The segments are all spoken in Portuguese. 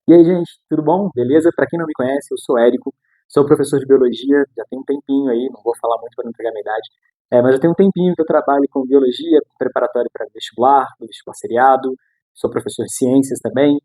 E aí, gente, tudo bom? Beleza? Para quem não me conhece, eu sou Érico, sou professor de biologia, já tem um tempinho aí, não vou falar muito para não entregar minha idade, mas já tem um tempinho que eu trabalho com biologia, preparatório para vestibular, no vestibular seriado, sou professor de ciências também.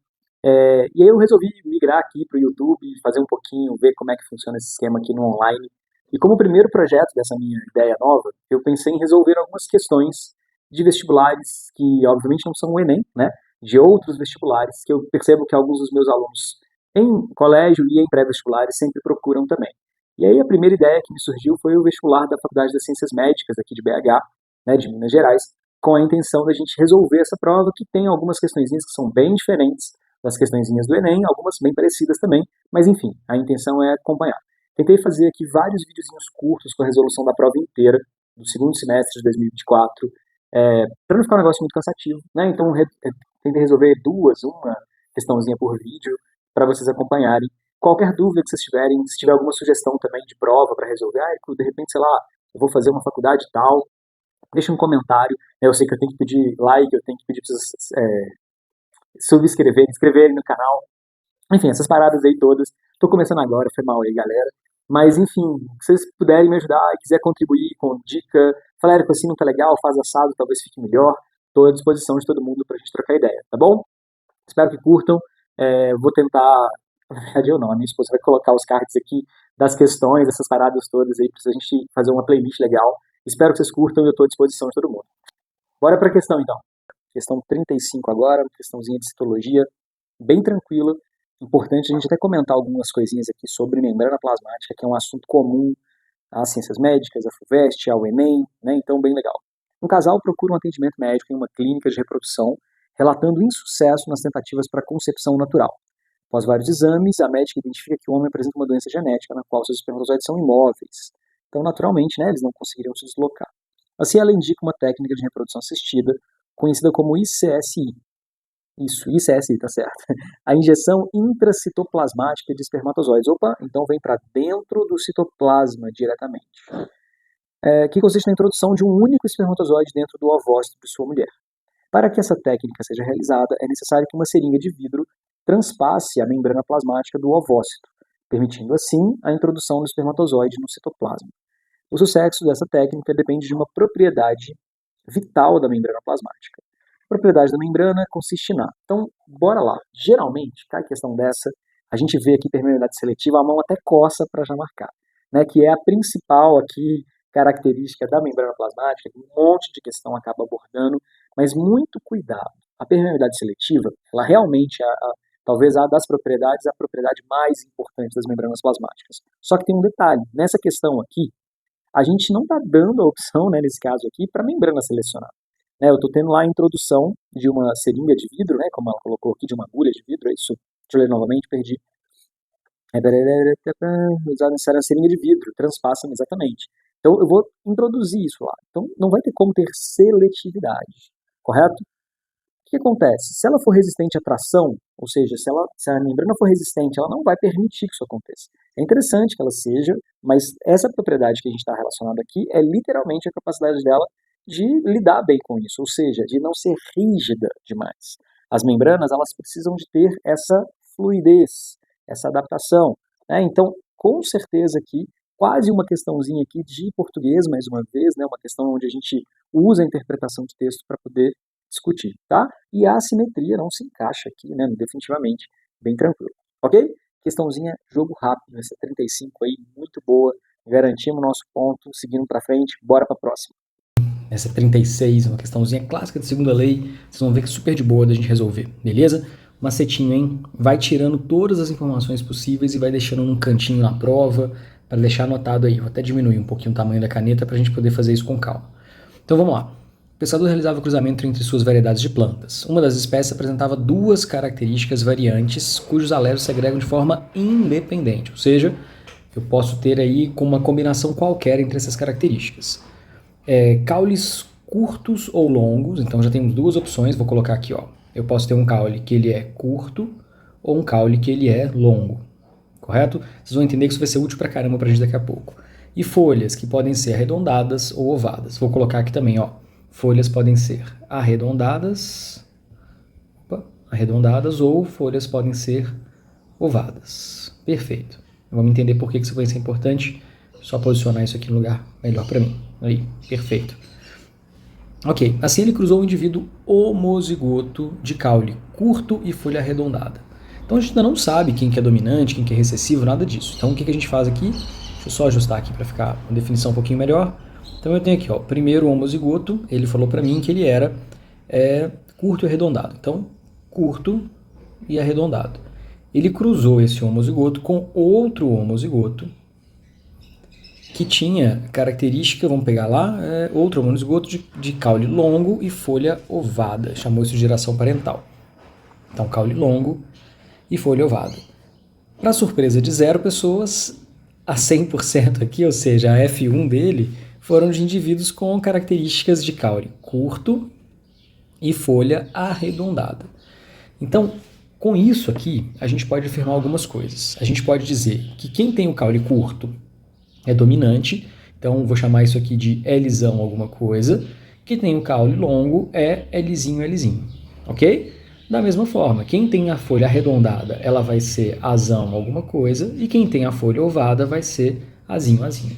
E aí eu resolvi migrar aqui para o YouTube, fazer um pouquinho, ver como é que funciona esse esquema aqui no online. E como primeiro projeto dessa minha ideia nova, eu pensei em resolver algumas questões de vestibulares que, obviamente, não são o Enem, né? De outros vestibulares, que eu percebo que alguns dos meus alunos em colégio e em pré-vestibulares sempre procuram também. E aí a primeira ideia que me surgiu foi o vestibular da Faculdade das Ciências Médicas aqui de BH, né, de Minas Gerais, com a intenção da gente resolver essa prova que tem algumas questõezinhas que são bem diferentes das questõezinhas do Enem, algumas bem parecidas também, mas enfim, a intenção é acompanhar. Tentei fazer aqui vários videozinhos curtos com a resolução da prova inteira do segundo semestre de 2024, para não ficar um negócio muito cansativo, né? Então tentei resolver uma questãozinha por vídeo para vocês acompanharem. Qualquer dúvida que vocês tiverem, se tiver alguma sugestão também de prova para resolver, de repente, sei lá, eu vou fazer uma faculdade tal, deixa um comentário. Eu sei que eu tenho que pedir like, eu tenho que pedir para vocês subscreverem, inscreverem no canal. Enfim, essas paradas aí todas. Tô começando agora, foi mal aí, galera. Mas enfim, se vocês puderem me ajudar e quiser contribuir com dica, falar, Érico, assim não tá legal, faz assado, talvez fique melhor. Estou à disposição de todo mundo pra gente trocar ideia, tá bom? Espero que curtam. Vou tentar. Na verdade, eu não. A minha esposa vai colocar os cards aqui das questões, essas paradas todas aí, pra gente fazer uma playlist legal. Espero que vocês curtam e eu estou à disposição de todo mundo. Bora pra questão então. Questão 35 agora, uma questãozinha de citologia, bem tranquila. Importante a gente até comentar algumas coisinhas aqui sobre membrana plasmática, que é um assunto comum às ciências médicas, à FUVEST, ao Enem, né? Então, bem legal. Um casal procura um atendimento médico em uma clínica de reprodução, relatando insucesso nas tentativas para concepção natural. Após vários exames, a médica identifica que o homem apresenta uma doença genética na qual seus espermatozoides são imóveis. Então, naturalmente, né, eles não conseguiriam se deslocar. Assim, ela indica uma técnica de reprodução assistida, conhecida como ICSI. Isso, ICSI, tá certo. A injeção intracitoplasmática de espermatozoides. Opa, então vem para dentro do citoplasma diretamente. Que consiste na introdução de um único espermatozoide dentro do ovócito de sua mulher. Para que essa técnica seja realizada, é necessário que uma seringa de vidro transpasse a membrana plasmática do ovócito, permitindo assim a introdução do espermatozoide no citoplasma. O sucesso dessa técnica depende de uma propriedade vital da membrana plasmática. A propriedade da membrana consiste na. Então, bora lá. Geralmente, cai questão dessa, a gente vê aqui permeabilidade seletiva, a mão até coça para já marcar, né, que é a principal aqui característica da membrana plasmática, que um monte de questão acaba abordando, mas muito cuidado. A permeabilidade seletiva, ela realmente talvez a das propriedades, a propriedade mais importante das membranas plasmáticas. Só que tem um detalhe, nessa questão aqui, a gente não está dando a opção, né, nesse caso aqui, para a membrana selecionar. Né, eu estou tendo lá a introdução de uma seringa de vidro, né, como ela colocou aqui, de uma agulha de vidro, é isso. Deixa eu ler novamente, perdi. Usar necessário a seringa de vidro, transpassam exatamente. Então eu vou introduzir isso lá. Então não vai ter como ter seletividade, correto? O que acontece? Se ela for resistente à tração, ou seja, se a membrana for resistente, ela não vai permitir que isso aconteça. É interessante que ela seja, mas essa propriedade que a gente está relacionado aqui é literalmente a capacidade dela de lidar bem com isso, ou seja, de não ser rígida demais. As membranas, elas precisam de ter essa fluidez, essa adaptação, né? Então, com certeza aqui, quase uma questãozinha aqui de português, mais uma vez, né? Uma questão onde a gente usa a interpretação de texto para poder discutir, tá? E a assimetria não se encaixa aqui, né? Definitivamente, bem tranquilo, ok? Questãozinha, jogo rápido, essa 35 aí, muito boa, garantimos nosso ponto, seguindo para frente, bora para a próxima. Essa 36, uma questãozinha clássica de segunda lei, vocês vão ver que é super de boa da gente resolver, beleza? Macetinho, hein? Vai tirando todas as informações possíveis e vai deixando num cantinho na prova, para deixar anotado aí. Vou até diminuir um pouquinho o tamanho da caneta para a gente poder fazer isso com calma. Então vamos lá. O pescador realizava o cruzamento entre suas variedades de plantas. Uma das espécies apresentava duas características variantes, cujos alelos se agregam de forma independente, ou seja, eu posso ter aí com uma combinação qualquer entre essas características. Caules curtos ou longos, então já temos duas opções, vou colocar aqui, ó. Eu posso ter um caule que ele é curto ou um caule que ele é longo, correto? Vocês vão entender que isso vai ser útil pra caramba pra gente daqui a pouco. E folhas que podem ser arredondadas ou ovadas. Vou colocar aqui também, ó. Folhas podem ser arredondadas arredondadas ou folhas podem ser ovadas. Perfeito. Vamos entender por que isso vai ser importante. Só posicionar isso aqui no lugar melhor para mim. Aí, perfeito. Ok, assim ele cruzou um indivíduo homozigoto de caule curto e folha arredondada. Então a gente ainda não sabe quem que é dominante, quem que é recessivo, nada disso. Então o que a gente faz aqui? Deixa eu só ajustar aqui para ficar uma definição um pouquinho melhor. Então eu tenho aqui, ó, primeiro o homozigoto, ele falou para mim que ele era curto e arredondado. Então, curto e arredondado. Ele cruzou esse homozigoto com outro homozigoto que tinha característica, vamos pegar lá, outro homozigoto de caule longo e folha ovada. Chamou isso de geração parental. Então, caule longo e folha ovada. Para surpresa de 0 pessoas, a 100% aqui, ou seja, a F1 dele, foram de indivíduos com características de caule curto e folha arredondada. Então, com isso aqui, a gente pode afirmar algumas coisas. A gente pode dizer que quem tem o caule curto é dominante, então vou chamar isso aqui de Lzão alguma coisa. Quem tem o caule longo é Lzinho, Lzinho, ok? Da mesma forma, quem tem a folha arredondada, ela vai ser Azão alguma coisa, e quem tem a folha ovada vai ser Azinho, Azinho,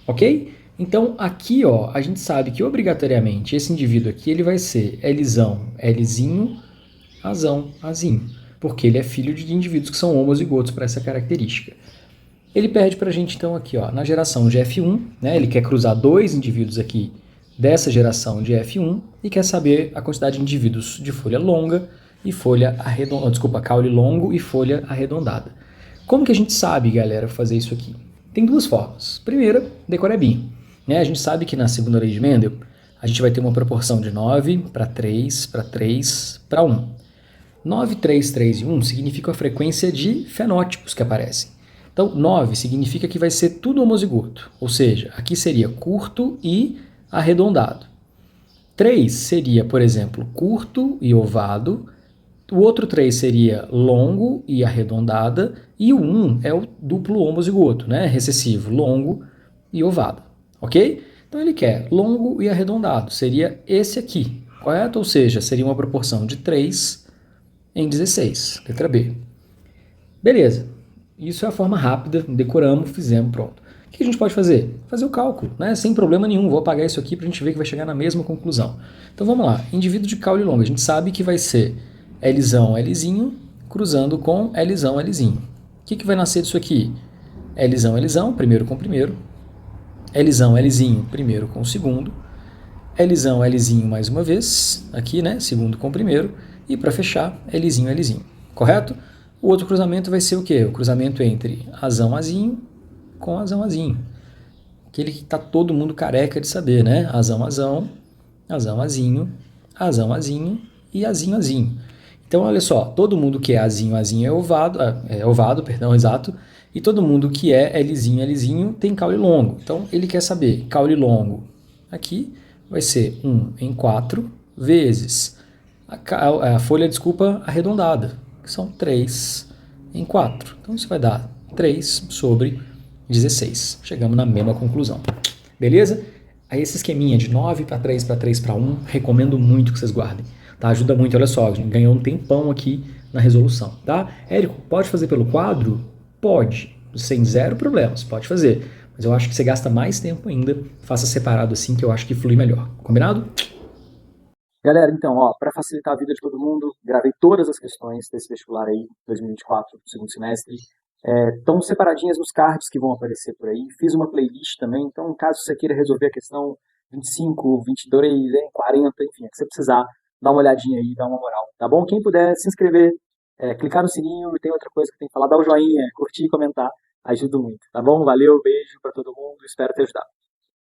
ok? Então aqui, ó, a gente sabe que obrigatoriamente esse indivíduo aqui ele vai ser Lzão, Lzinho, Azão, Azinho, porque ele é filho de indivíduos que são homozigotos para essa característica. Ele pede para a gente, então, aqui, ó, na geração de F1, né, ele quer cruzar 2 indivíduos aqui dessa geração de F1 e quer saber a quantidade de indivíduos de folha longa e folha arredondada, desculpa, caule longo e folha arredondada. Como que a gente sabe, galera, fazer isso aqui? Tem duas formas. Primeira, decorebinho. Né? A gente sabe que na segunda lei de Mendel, a gente vai ter uma proporção de 9 para 3, para 3, para 1. 9, 3, 3 e 1 significa a frequência de fenótipos que aparecem. Então, 9 significa que vai ser tudo homozigoto, ou seja, aqui seria curto e arredondado. 3 seria, por exemplo, curto e ovado, o outro 3 seria longo e arredondada, e o 1 é o duplo homozigoto, né? Recessivo, longo e ovado, ok? Então ele quer longo e arredondado, seria esse aqui, correto? Ou seja, seria uma proporção de 3 em 16, letra B. Beleza, isso é a forma rápida, decoramos, fizemos, pronto. O que a gente pode fazer? Fazer o cálculo, né? Sem problema nenhum, vou apagar isso aqui para a gente ver que vai chegar na mesma conclusão. Então vamos lá, indivíduo de caule longo, a gente sabe que vai ser Lzão, Lzinho, cruzando com Lzão, Lzinho. O que vai nascer disso aqui? Lzão, Lzão, primeiro com primeiro, Lzão, Lzinho, primeiro com o segundo, Lzão, Lzinho mais uma vez, aqui, né, segundo com primeiro, e para fechar, Lzinho, Lzinho, correto? O outro cruzamento vai ser o quê? O cruzamento entre Azão, Azinho com Azão, Azinho. Aquele que está todo mundo careca de saber, né? Azão, Azão, Azão, Azinho, Azão, Azinho e Azinho, Azinho. Então, olha só, todo mundo que é Azinho, Azinho é ovado, perdão, exato, e todo mundo que é Lzinho, Lzinho tem caule longo. Então, ele quer saber, caule longo aqui vai ser 1 em 4 vezes a folha, desculpa, arredondada, que são 3 em 4. Então, isso vai dar 3 sobre 16. Chegamos na mesma conclusão. Beleza? Aí esse esqueminha de 9 para 3 para 3 para 1, recomendo muito que vocês guardem. Tá? Ajuda muito, olha só, a gente ganhou um tempão aqui na resolução. Tá? Érico, pode fazer pelo quadro? Pode. Sem zero problemas, pode fazer. Mas eu acho que você gasta mais tempo ainda. Faça separado assim que eu acho que flui melhor. Combinado? Galera, então, ó, para facilitar a vida de todo mundo, gravei todas as questões desse vestibular aí, 2024, do segundo semestre. Estão separadinhas nos cards que vão aparecer por aí. Fiz uma playlist também, então, caso você queira resolver a questão 25, 22, 40, enfim, é que você precisar, dá uma olhadinha aí, dá uma moral, tá bom? Quem puder se inscrever, clicar no sininho, e tem outra coisa que tem que falar, dá o joinha, curtir e comentar, ajuda muito, tá bom? Valeu, beijo para todo mundo, espero ter ajudado.